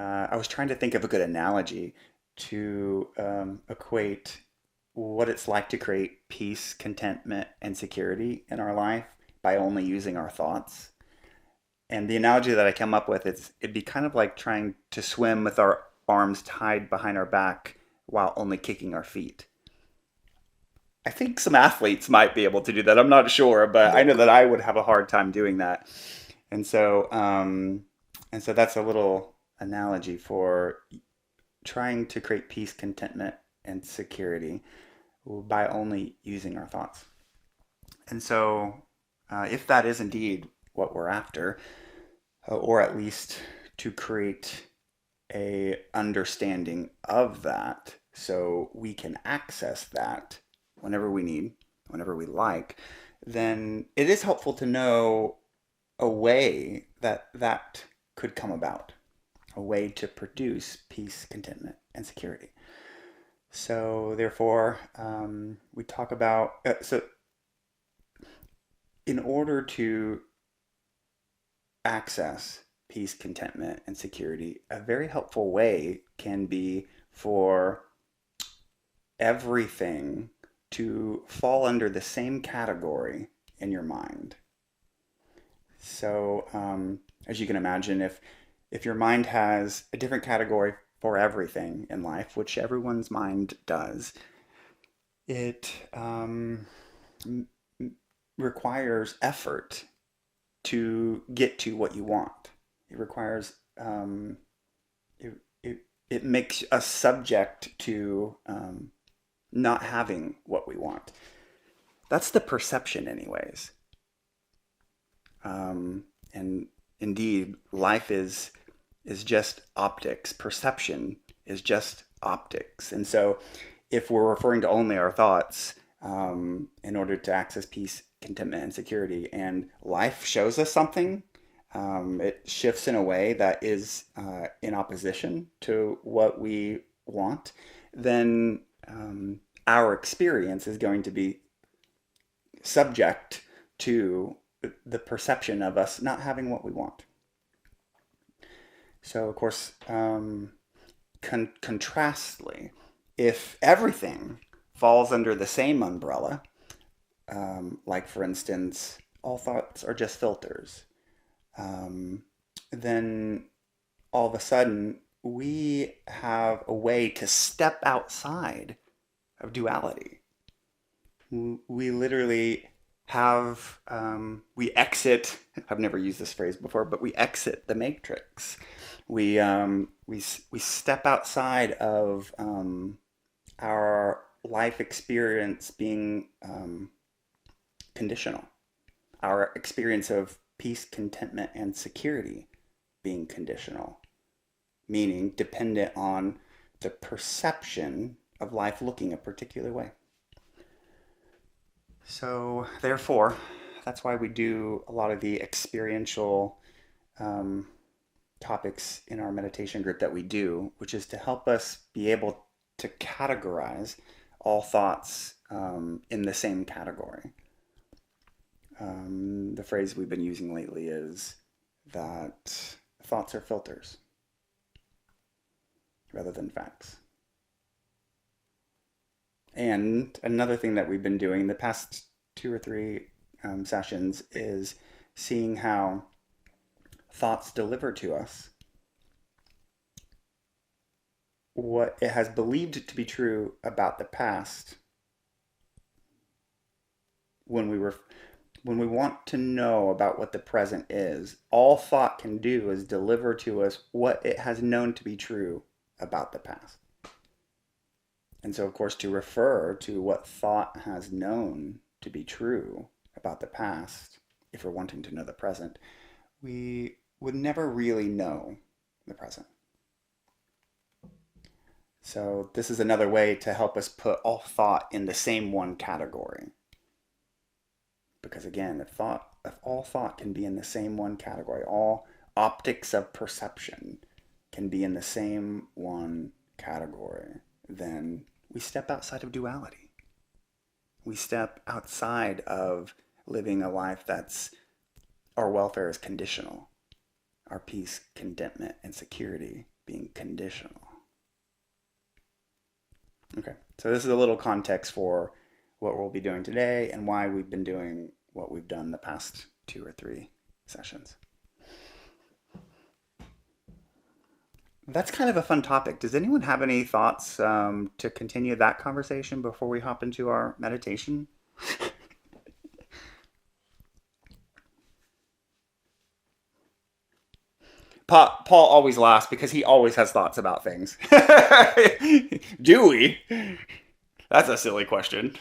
I was trying to think of a good analogy to equate what it's like to create peace, contentment, and security in our life by only using our thoughts. And the analogy that I came up with is it'd be kind of like trying to swim with our arms tied behind our back while only kicking our feet. I think some athletes might be able to do that. I'm not sure, but I know that I would have a hard time doing that. And so, that's a little analogy for trying to create peace, contentment, and security by only using our thoughts. And so, if that is indeed what we're after, or at least to create a understanding of that so we can access that whenever we need, whenever we like, then it is helpful to know a way that that could come about, a way to produce peace, contentment, and security. So, therefore, we talk about in order to access peace, contentment, and security, a very helpful way can be for everything to fall under the same category in your mind. So, as you can imagine, if your mind has a different category for everything in life, which everyone's mind does, it requires effort to get to what you want. It requires it, it makes us subject to not having what we want. That's the perception, anyways. And indeed, life is just optics. Perception is just optics. And so, if we're referring to only our thoughts in order to access peace, contentment, and security, and life shows us something, it shifts in a way that is in opposition to what we want, then our experience is going to be subject to the perception of us not having what we want. So, of course, contrastly, if everything falls under the same umbrella, like for instance, all thoughts are just filters, um, then all of a sudden we have a way to step outside of duality. We literally have, we exit, I've never used this phrase before, but we exit the matrix. We step outside of our life experience being conditional, our experience of peace, contentment, and security being conditional, meaning dependent on the perception of life looking a particular way. So, therefore, that's why we do a lot of the experiential um, topics in our meditation group that we do, which is to help us be able to categorize all thoughts in the same category. The phrase we've been using lately is that thoughts are filters rather than facts. And another thing that we've been doing the past two or three sessions is seeing how thoughts deliver to us what it has believed to be true about the past when we were when we want to know about what the present is. All thought can do is deliver to us what it has known to be true about the past. And so, of course, to refer to what thought has known to be true about the past, if we're wanting to know the present, we would never really know the present. So this is another way to help us put all thought in the same one category. Because again, if all thought can be in the same one category, all optics of perception can be in the same one category, then we step outside of duality. We step outside of living a life that's our welfare is conditional, our peace, contentment, and security being conditional. Okay, so this is a little context for what we'll be doing today and why we've been doing what we've done the past 2 or 3 sessions. That's kind of a fun topic. Does anyone have any thoughts to continue that conversation before we hop into our meditation? Paul always laughs because he always has thoughts about things. Do we? That's a silly question.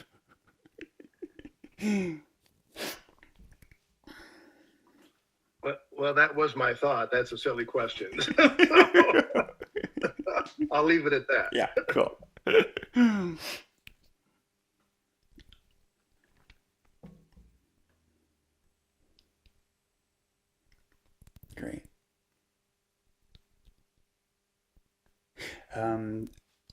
Well, that was my thought. That's a silly question. I'll leave it at that. Yeah, cool. Great.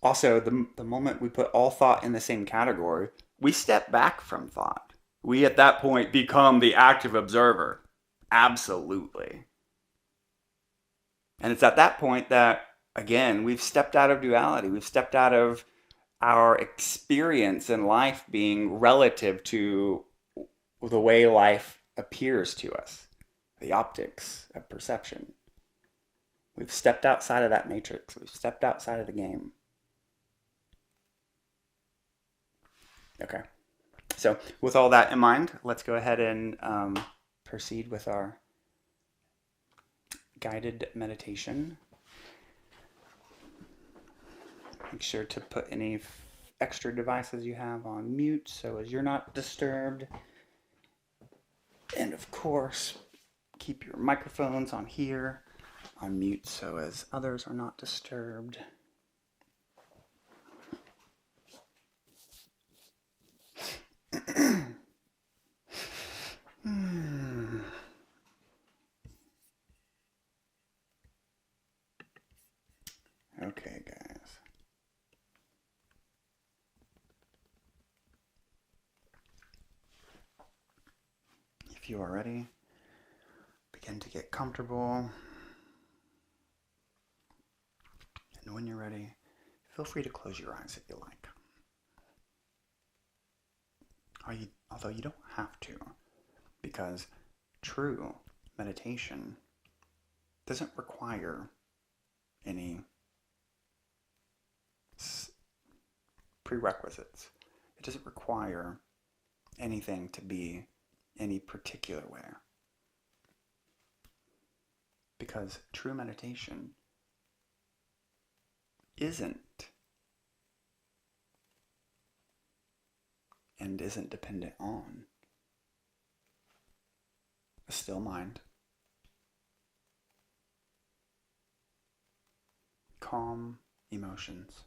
Also, the moment we put all thought in the same category, we step back from thought. We at that point become the active observer. Absolutely. And it's at that point that, again, we've stepped out of duality. We've stepped out of our experience in life being relative to the way life appears to us, the optics of perception. We've stepped outside of that matrix. We've stepped outside of the game. Okay. So, with all that in mind, let's go ahead and proceed with our guided meditation. Make sure to put any extra devices you have on mute so as you're not disturbed. And of course, keep your microphones on here on mute so as others are not disturbed. Okay, guys. If you are ready, begin to get comfortable. And when you're ready, feel free to close your eyes if you like. Although you don't have to, because true meditation doesn't require any prerequisites. It doesn't require anything to be any particular way. Because true meditation isn't and isn't dependent on a still mind, calm emotions,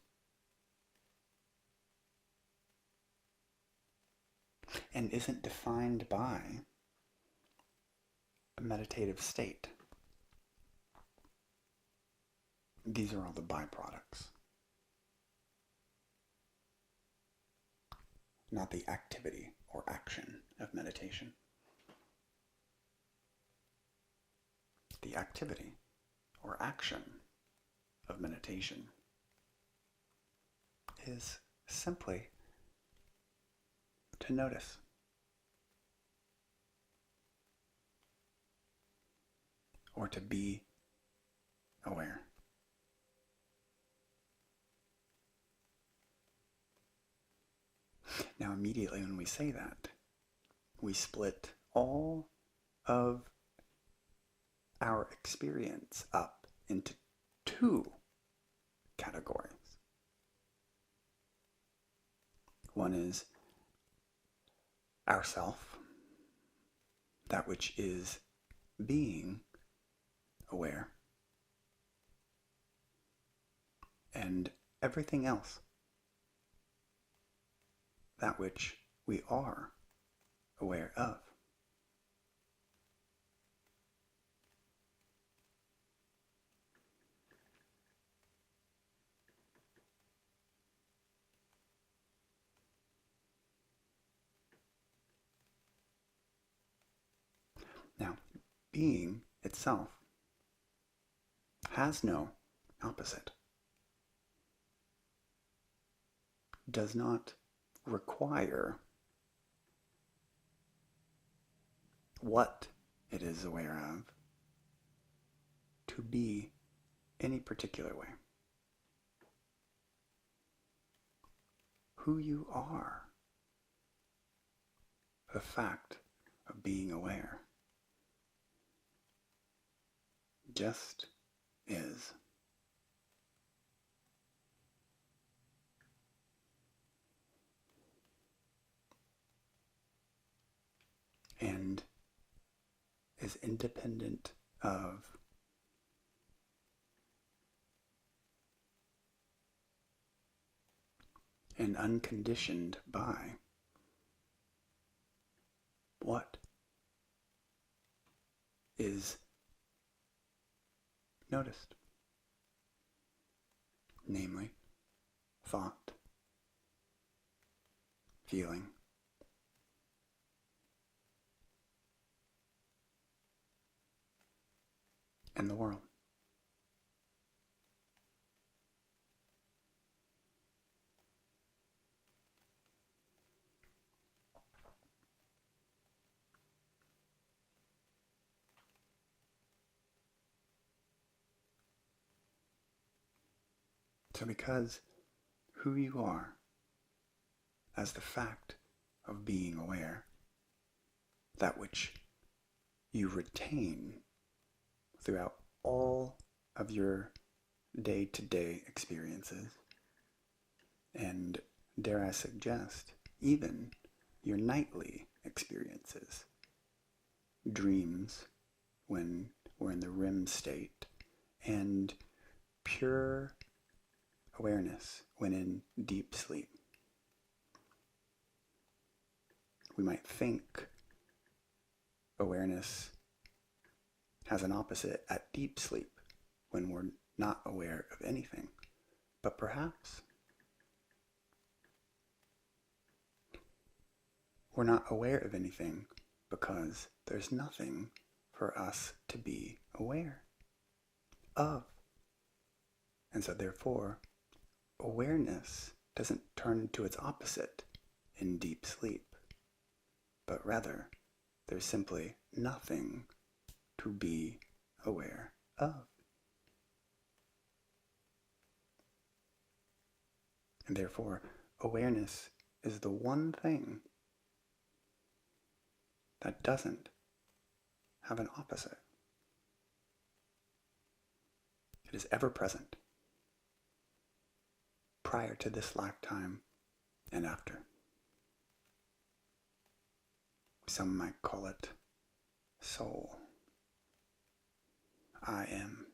and isn't defined by a meditative state. These are all the byproducts, not the activity or action of meditation. The activity or action of meditation is simply to notice. Or to be aware. Now, immediately when we say that, we split all of our experience up into 2 categories. One is ourself, that which is being aware, and everything else, that which we are aware of. Now, being itself has no opposite, does not require what it is aware of to be any particular way. Who you are, the fact of being aware, just is. And is independent of and unconditioned by what is noticed, namely thought, feeling, and the world. So because who you are as the fact of being aware, that which you retain throughout all of your day-to-day experiences, and dare I suggest, even your nightly experiences, dreams when we're in the REM state, and pure awareness when in deep sleep. We might think awareness has an opposite at deep sleep when we're not aware of anything, but perhaps we're not aware of anything because there's nothing for us to be aware of. And so therefore, awareness doesn't turn into its opposite in deep sleep, but rather there's simply nothing to be aware of. And therefore, awareness is the one thing that doesn't have an opposite. It is ever present, prior to this lifetime and after. Some might call it soul. I am.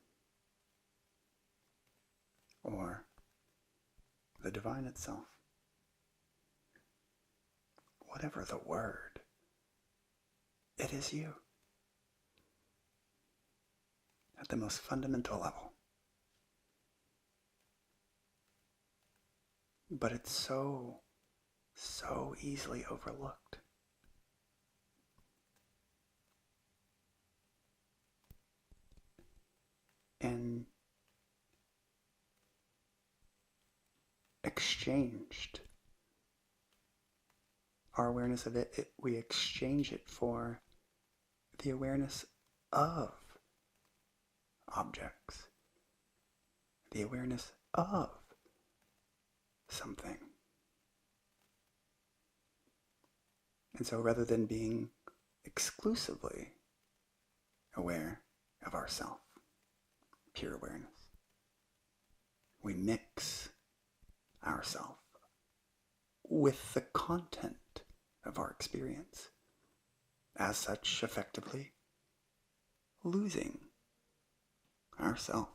Or the divine itself. Whatever the word, it is you. At the most fundamental level. But it's so easily overlooked. And exchanged. Our awareness of it, we exchange it for the awareness of objects, the awareness of something. And so rather than being exclusively aware of ourself, pure awareness, we mix ourself with the content of our experience, as such effectively losing ourself.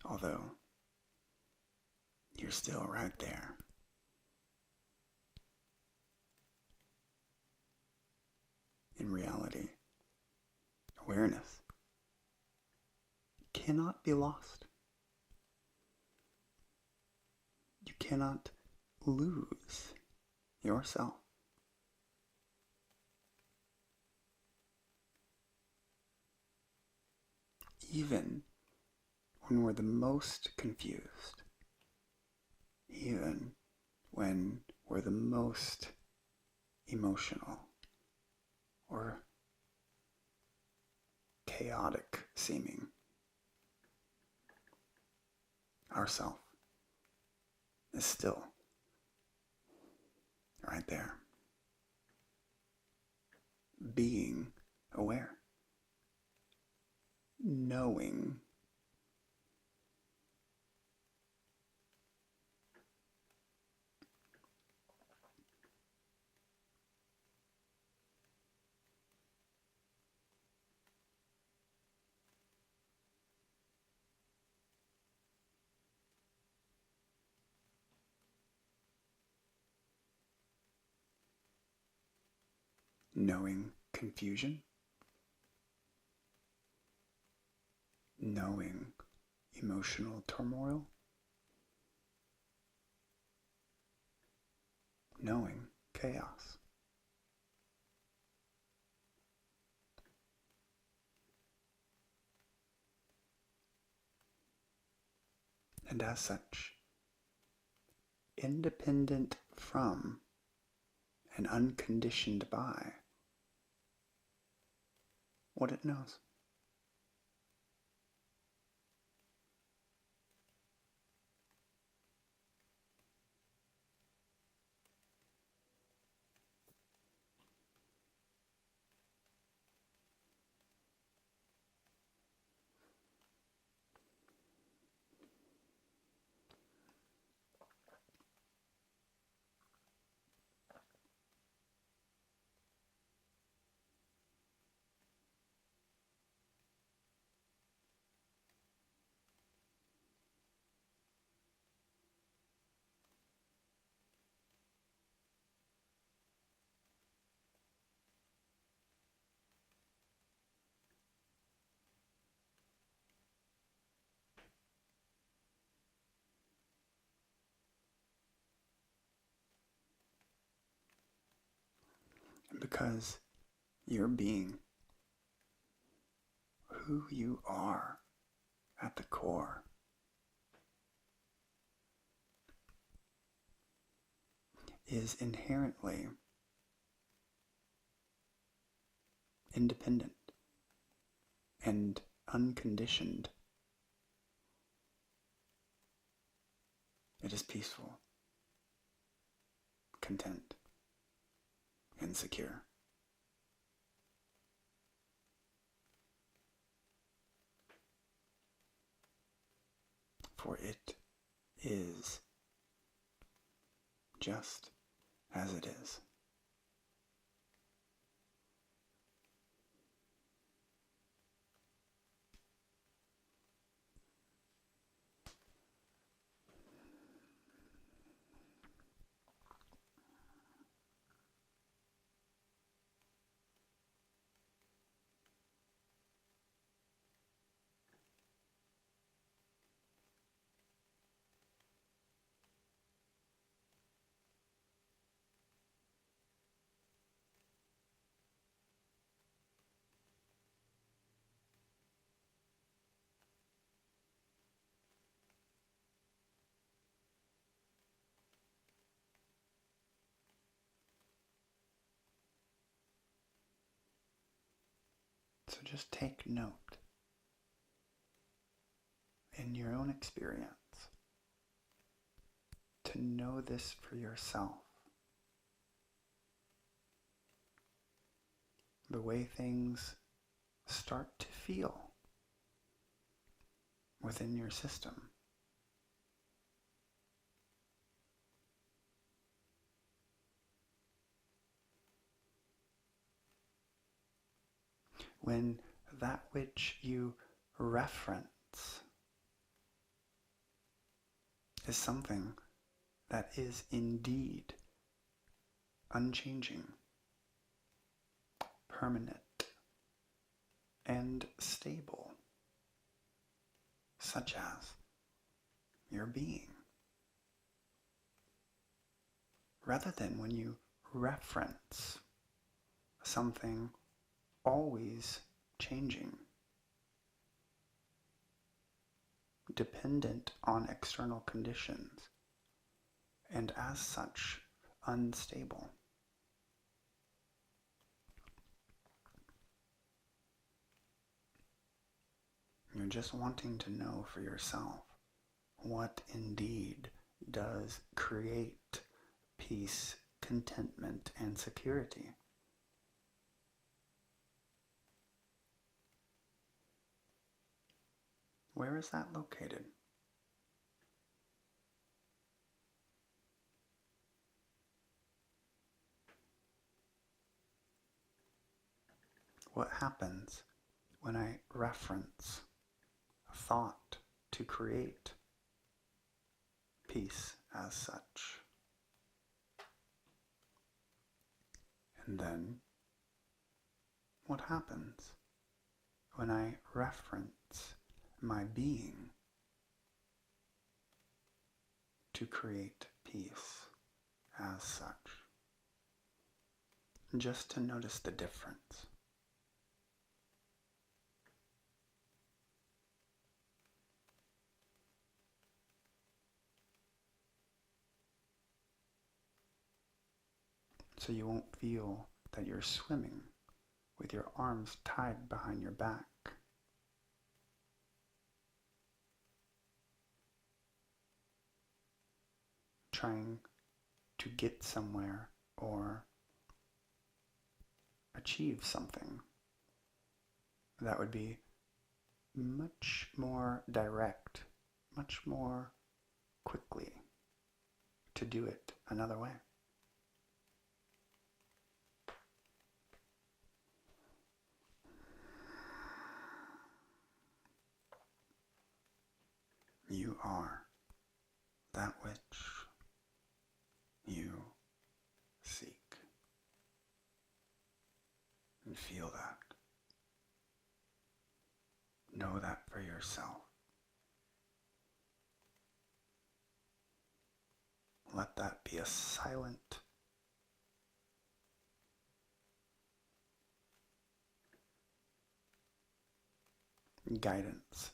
Although you're still right there. In reality, awareness cannot be lost. You cannot lose yourself. Even when we're the most confused, even when we're the most emotional or chaotic seeming, ourself is still right there, being aware, knowing knowing confusion, knowing emotional turmoil, knowing chaos. And as such, independent from and unconditioned by what it knows. Because you're being who you are at the core is inherently independent and unconditioned. It is peaceful, content, and secure. For it is just as it is. So just take note in your own experience to know this for yourself. The way things start to feel within your system. When that which you reference is something that is indeed unchanging, permanent, and stable, such as your being. rather than when you reference something always changing, dependent on external conditions, and as such, unstable. You're just wanting to know for yourself what indeed does create peace, contentment, and security. Where is that located? What happens when I reference a thought to create peace as such? And then, what happens when I reference my being to create peace as such? Just to notice the difference. So you won't feel that you're swimming with your arms tied behind your back. Trying to get somewhere or achieve something that would be much more direct, much more quickly to do it another way. You are that which you seek. And feel that. Know that for yourself. Let that be a silent guidance.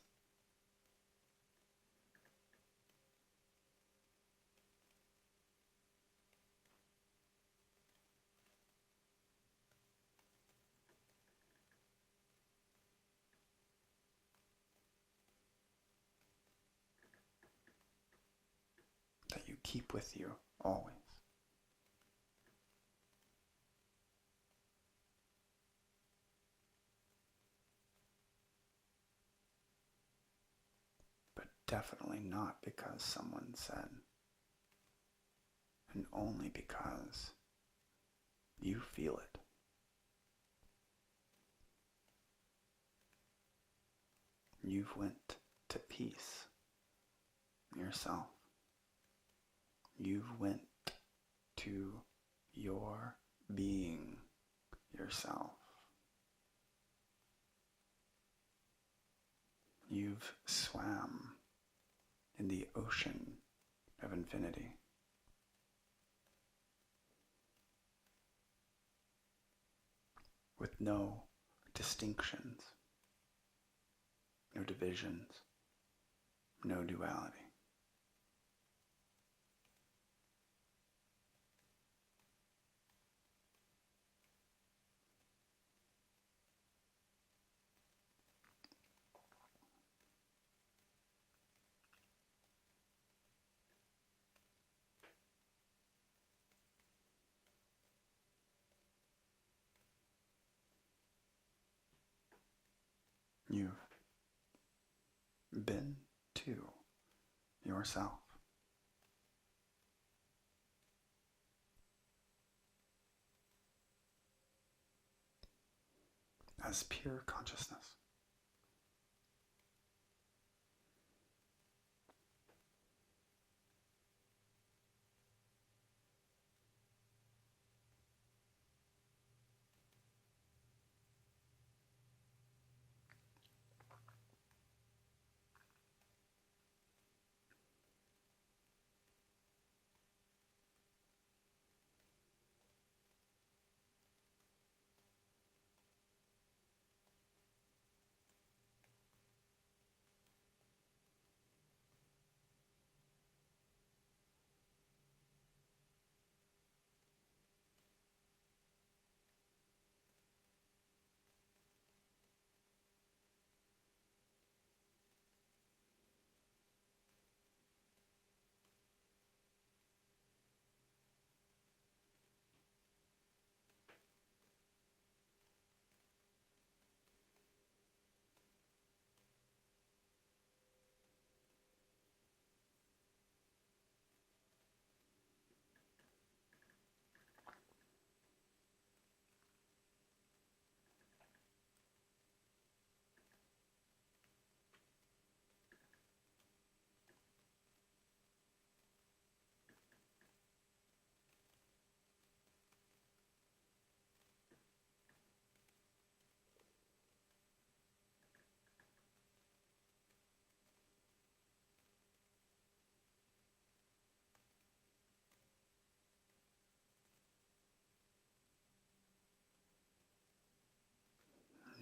That you keep with you always. But definitely not because someone said, and only because you feel it. You've went to peace yourself. You've went to your being yourself. You've swam in the ocean of infinity. With no distinctions, no divisions, no duality. You've been to yourself as pure consciousness.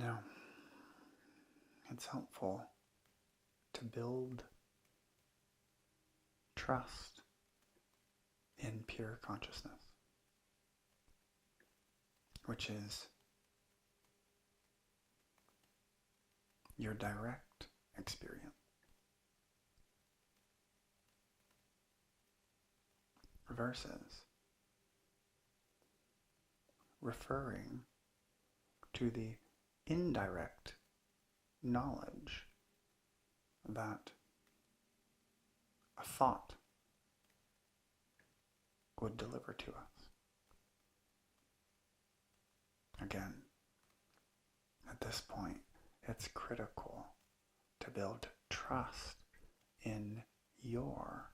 Now, it's helpful to build trust in pure consciousness, which is your direct experience, versus referring to the indirect knowledge that a thought would deliver to us. Again, at this point, it's critical to build trust in your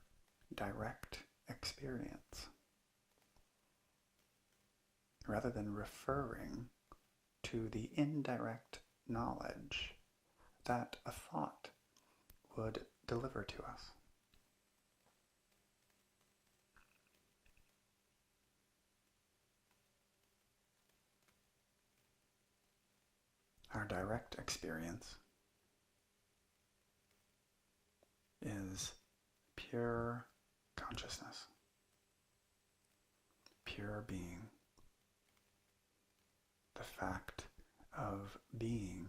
direct experience, rather than referring to the indirect knowledge that a thought would deliver to us. Our direct experience is pure consciousness, pure being, the fact of being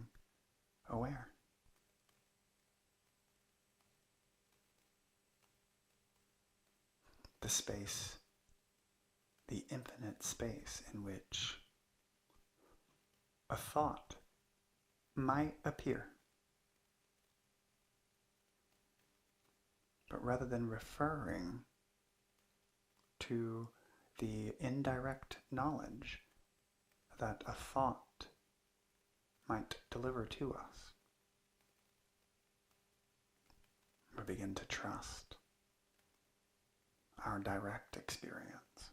aware. The space, the infinite space in which a thought might appear. But rather than referring to the indirect knowledge that a thought might deliver to us, we begin to trust our direct experience.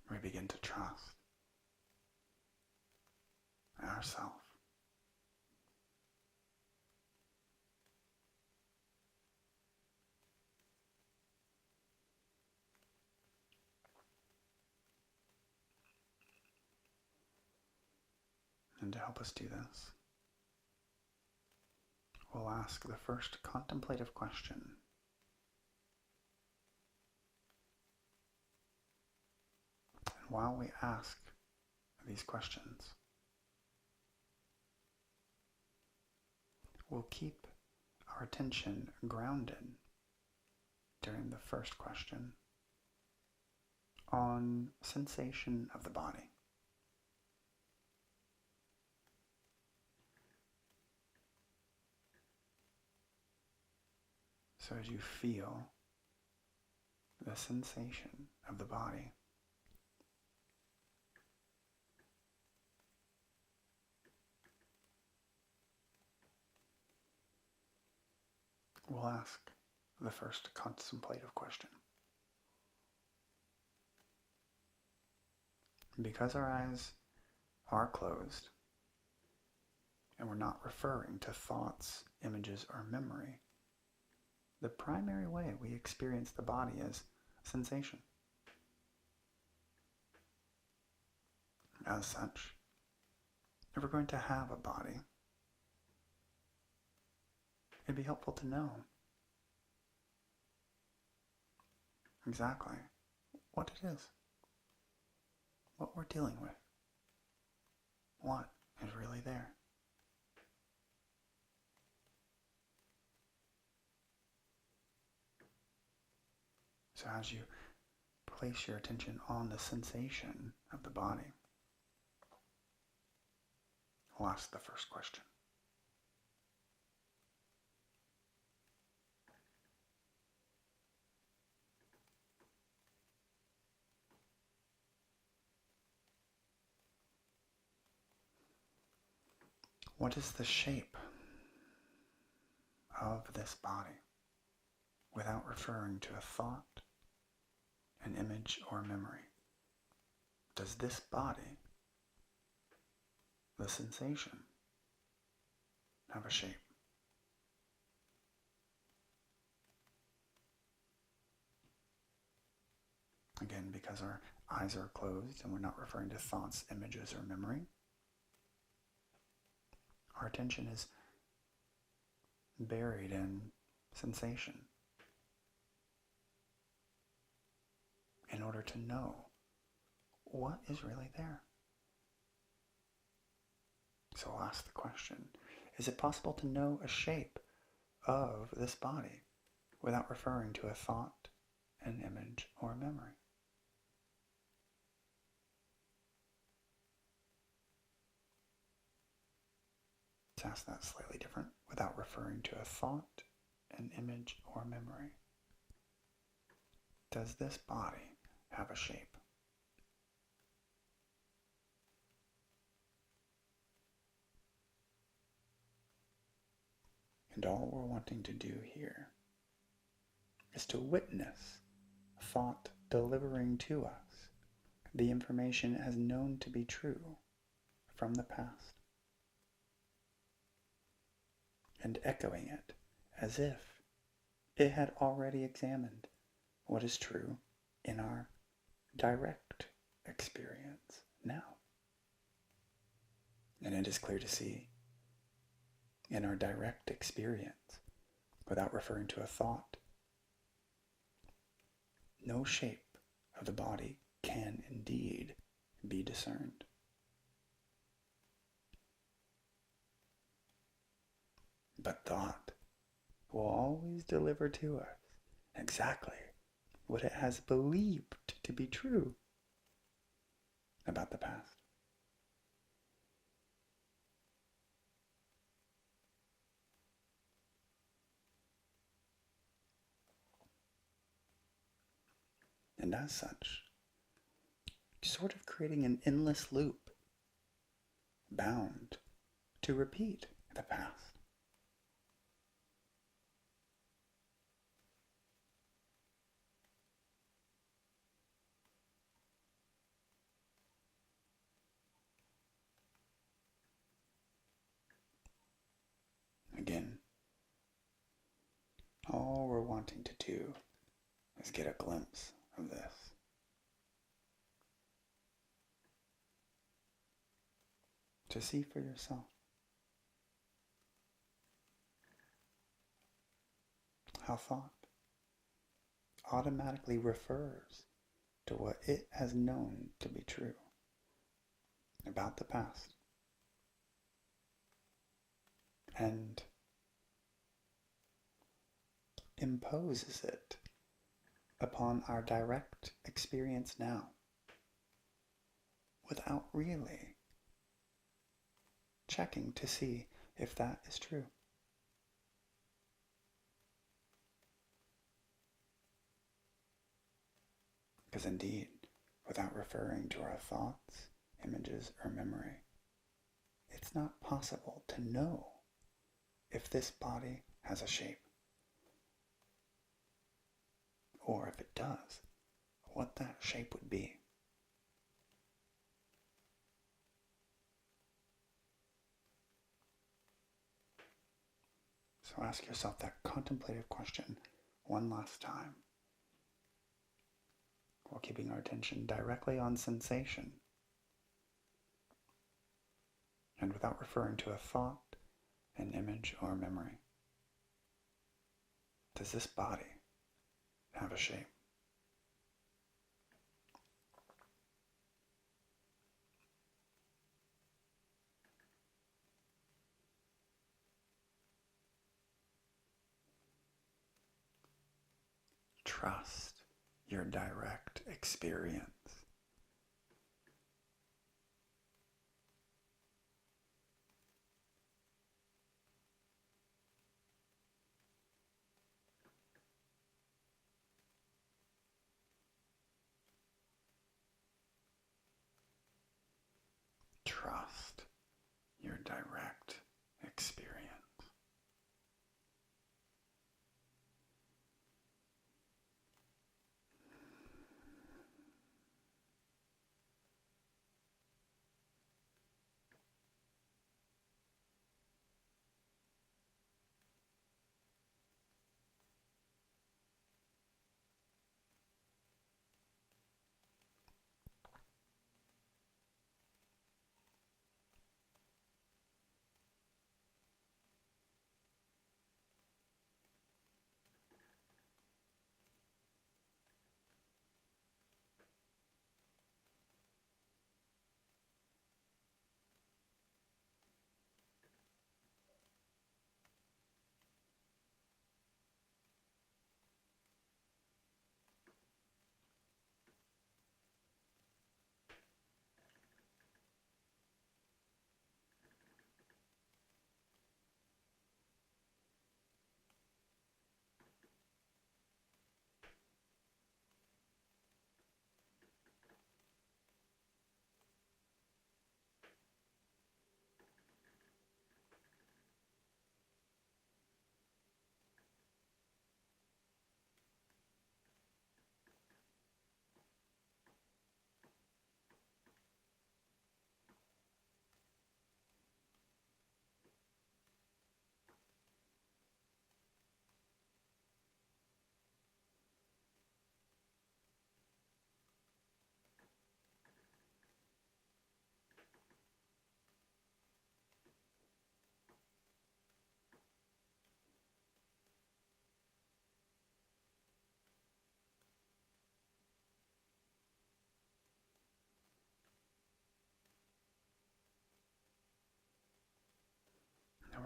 We begin to trust ourself. And to help us do this, we'll ask the first contemplative question. And while we ask these questions, we'll keep our attention grounded during the first question on sensation of the body. So as you feel the sensation of the body, we'll ask the first contemplative question. Because our eyes are closed, and we're not referring to thoughts, images, or memory, the primary way we experience the body is sensation. As such, if we're going to have a body, it'd be helpful to know exactly what it is, what we're dealing with, what is really there. So as you place your attention on the sensation of the body, we'll ask the first question. What is the shape of this body, without referring to a thought, an image, or memory? Does this body, the sensation, have a shape? Again, because our eyes are closed and we're not referring to thoughts, images, or memory, our attention is buried in sensation in order to know what is really there. So I'll ask the question, is it possible to know a shape of this body without referring to a thought, an image, or a memory? Let's ask that slightly different, without referring to a thought, an image, or memory. Does this body have a shape? And all we're wanting to do here is to witness thought delivering to us the information as known to be true from the past, and echoing it as if it had already examined what is true in our direct experience now. And it is clear to see in our direct experience, without referring to a thought, no shape of the body can indeed be discerned. But thought will always deliver to us exactly what it has believed to be true about the past. And as such, sort of creating an endless loop bound to repeat the past. Again, all we're wanting to do is get a glimpse of this. To see for yourself how thought automatically refers to what it has known to be true about the past, and imposes it upon our direct experience now without really checking to see if that is true. Because indeed, without referring to our thoughts, images, or memory, it's not possible to know if this body has a shape, or if it does, what that shape would be. So ask yourself that contemplative question one last time, while keeping our attention directly on sensation and without referring to a thought, an image, or memory. Does this body have a shape? Trust your direct experience. Trust your direct experience.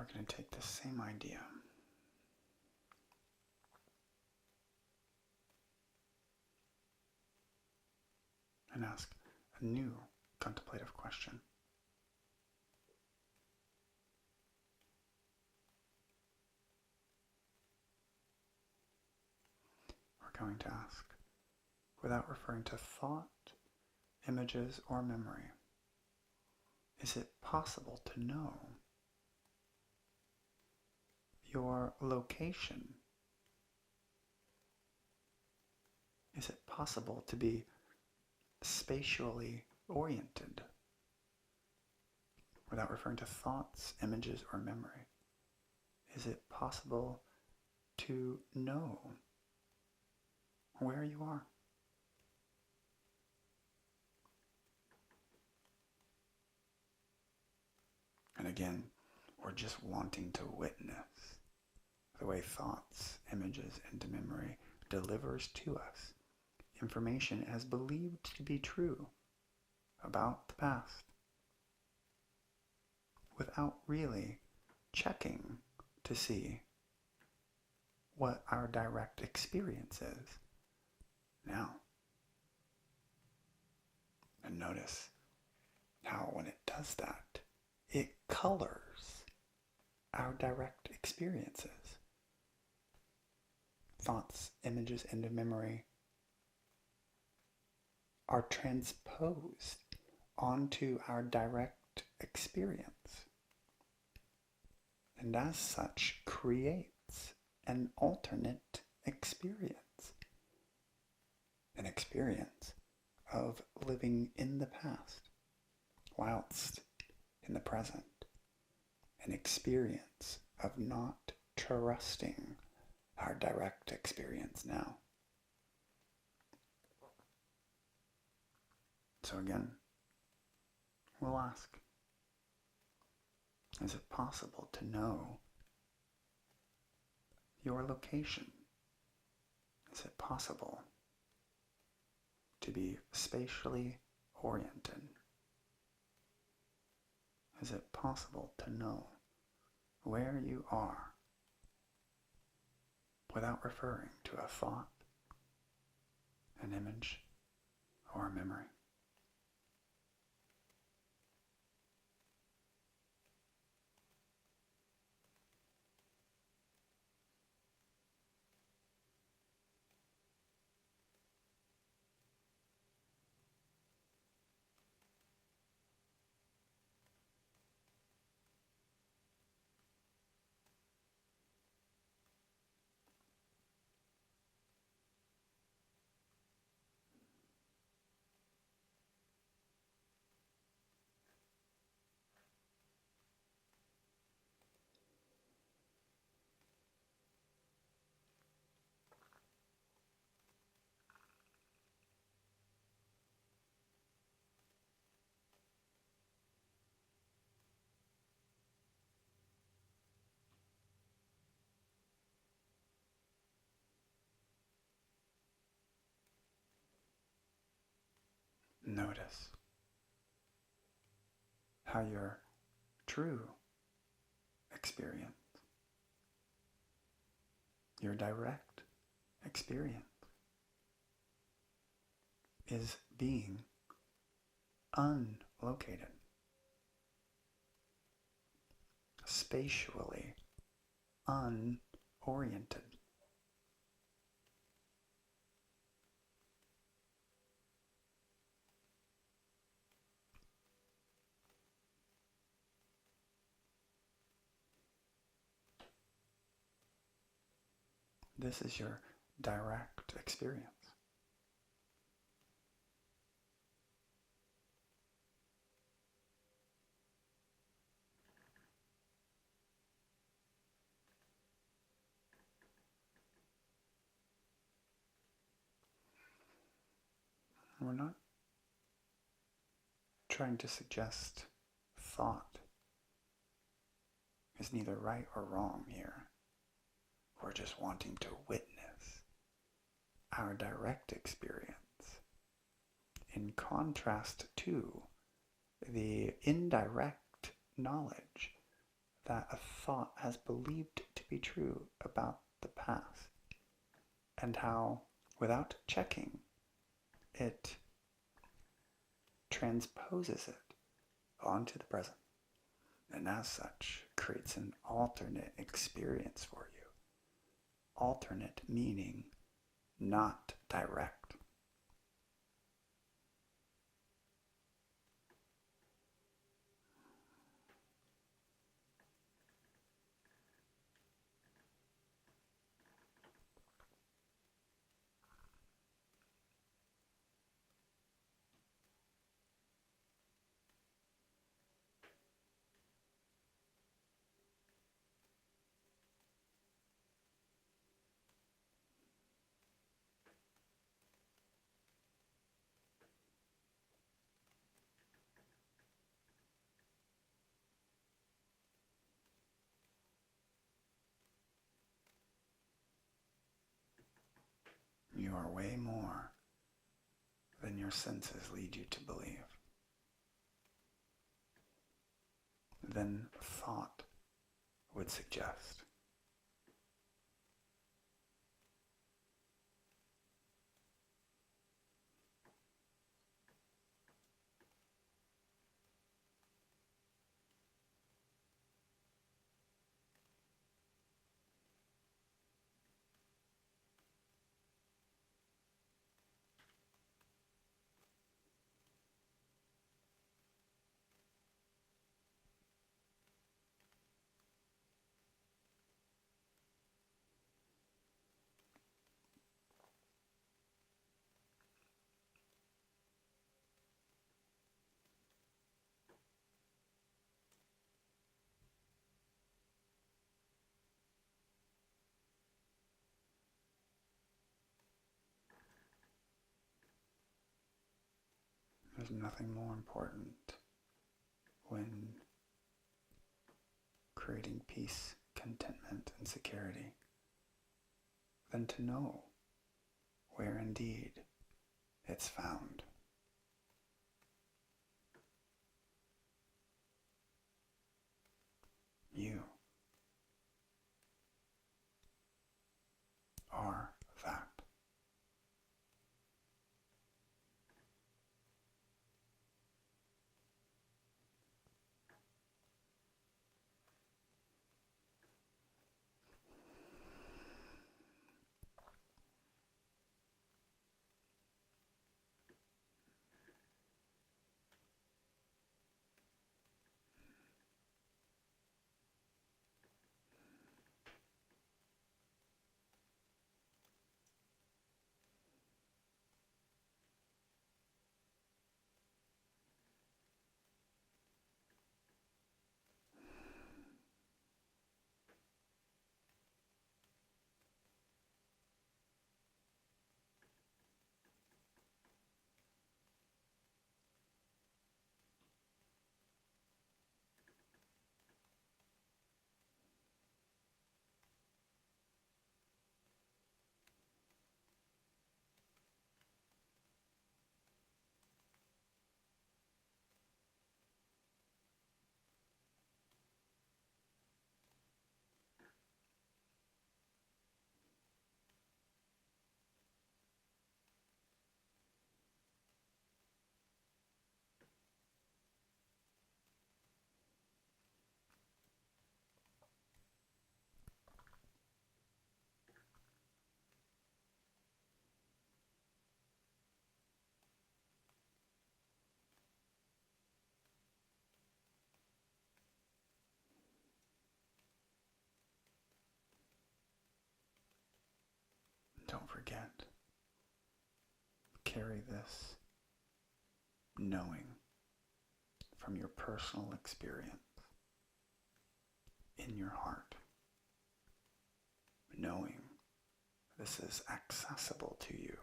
we're going to take the same idea and ask a new contemplative question. We're going to ask, without referring to thought, images, or memory, is it possible to know your location? Is it possible to be spatially oriented without referring to thoughts, images, or memory? Is it possible to know where you are? And again, we're just wanting to witness the way thoughts, images, and memory delivers to us information as believed to be true about the past without really checking to see what our direct experience is now. And notice how when it does that, it colors our direct experiences. Thoughts, images, and memory are transposed onto our direct experience, and as such creates an alternate experience, an experience of living in the past whilst in the present, an experience of not trusting our direct experience now. So again, we'll ask, is it possible to know your location? Is it possible to be spatially oriented? Is it possible to know where you are without referring to a thought, an image, or a memory? Notice how your true experience, your direct experience, is being unlocated, spatially unoriented. This is your direct experience. We're not trying to suggest thought is neither right or wrong here. We're just wanting to witness our direct experience in contrast to the indirect knowledge that a thought has believed to be true about the past, and how, without checking, it transposes it onto the present, and as such creates an alternate experience for you. Alternate meaning not direct. You are way more than your senses lead you to believe, than thought would suggest. There's nothing more important when creating peace, contentment, and security than to know where indeed it's found. You are that. Don't forget, carry this knowing from your personal experience in your heart, knowing this is accessible to you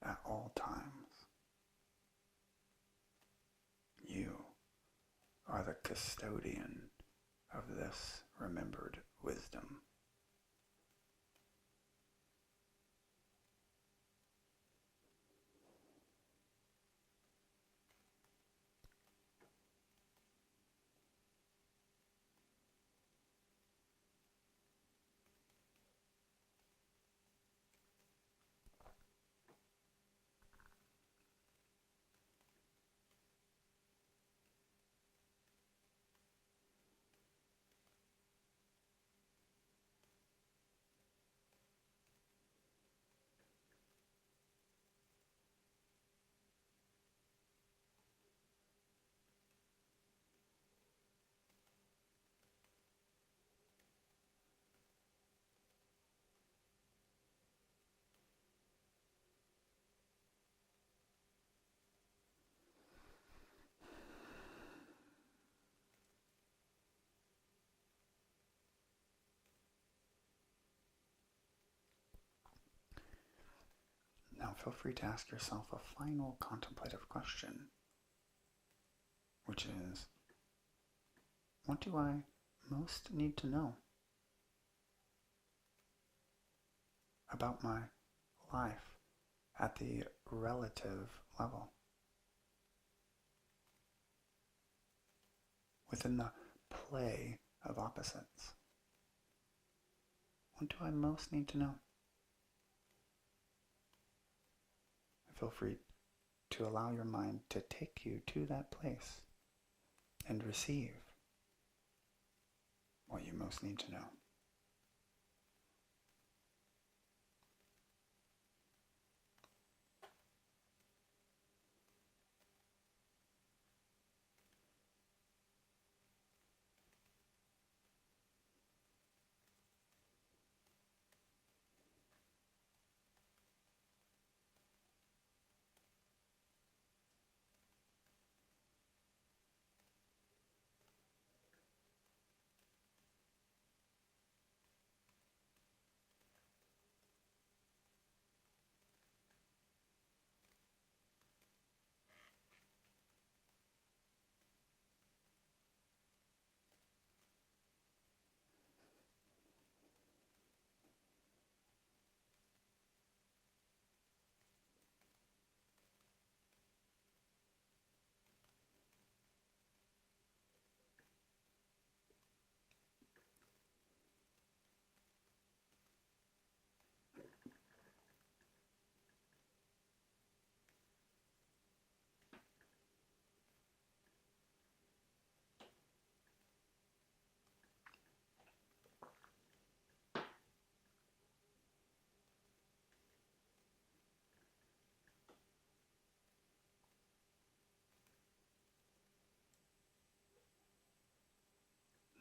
at all times. You are the custodian of this remembered wisdom. feel free to ask yourself a final contemplative question, which is, what do I most need to know about my life at the relative level? Within the play of opposites, what do I most need to know? Feel free to allow your mind to take you to that place and receive what you most need to know.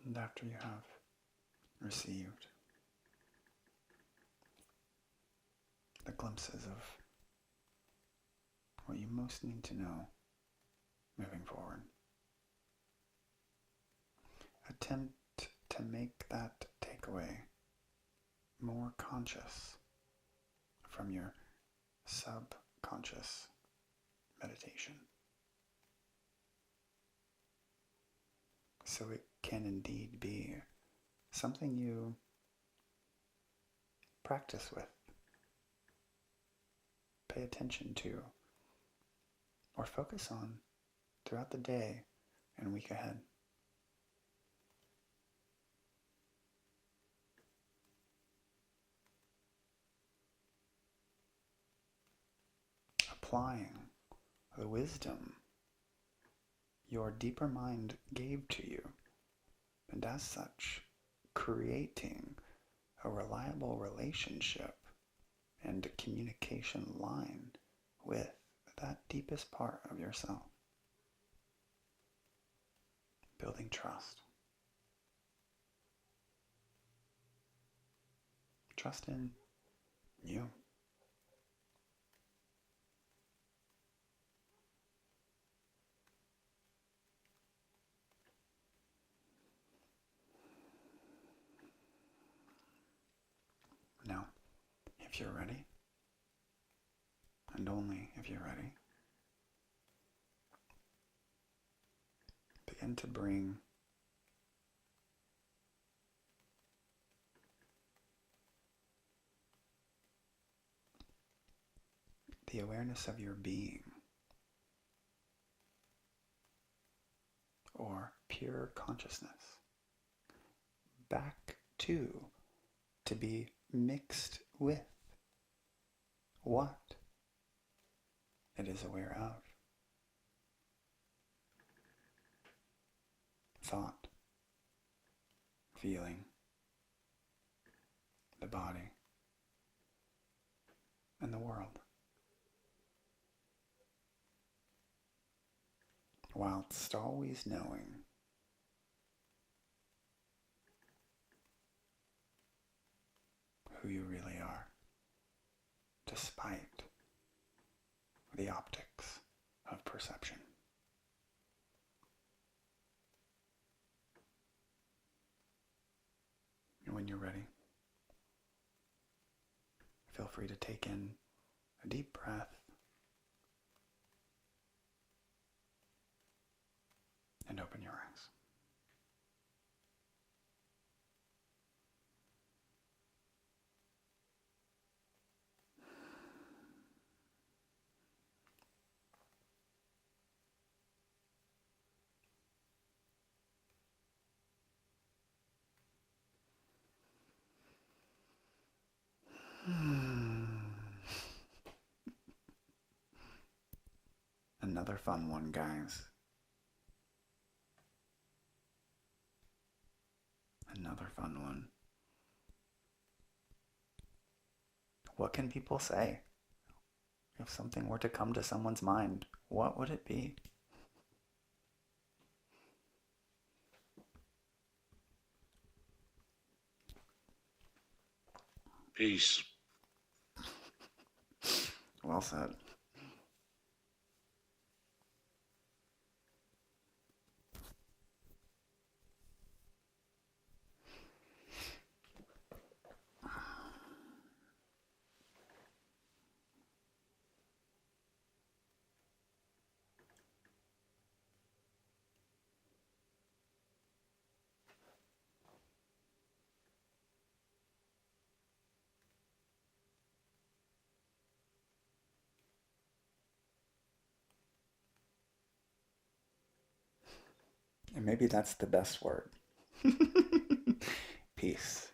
And after you have received the glimpses of what you most need to know moving forward, attempt to make that takeaway more conscious from your subconscious meditation, so it can indeed be something you practice with, pay attention to, or focus on throughout the day and week ahead. Applying the wisdom your deeper mind gave to you, and as such, creating a reliable relationship and communication line with that deepest part of yourself. Building trust. Trust in you. Now, if you're ready, and only if you're ready, begin to bring the awareness of your being, or pure consciousness, back to be mixed with what it is aware of. Thought, feeling, the body, and the world, whilst always knowing who you really are, despite the optics of perception. And when you're ready, feel free to take in A deep breath and open your eyes. Another fun one, guys. Another fun one. What can people say? If something were to come to someone's mind, what would it be? Peace. Well said. And maybe that's the best word. Peace.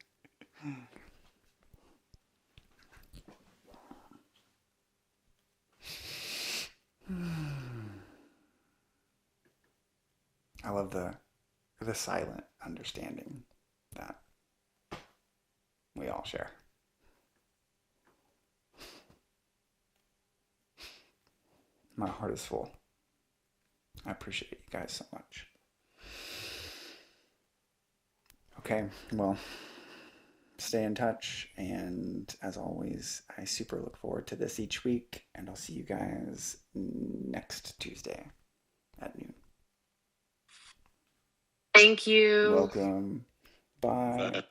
I love the silent understanding that we all share. My heart is full. I appreciate you guys so much. Okay, well, stay in touch, and as always, I super look forward to this each week, and I'll see you guys next Tuesday at noon. Thank you. Welcome. Bye. Bye.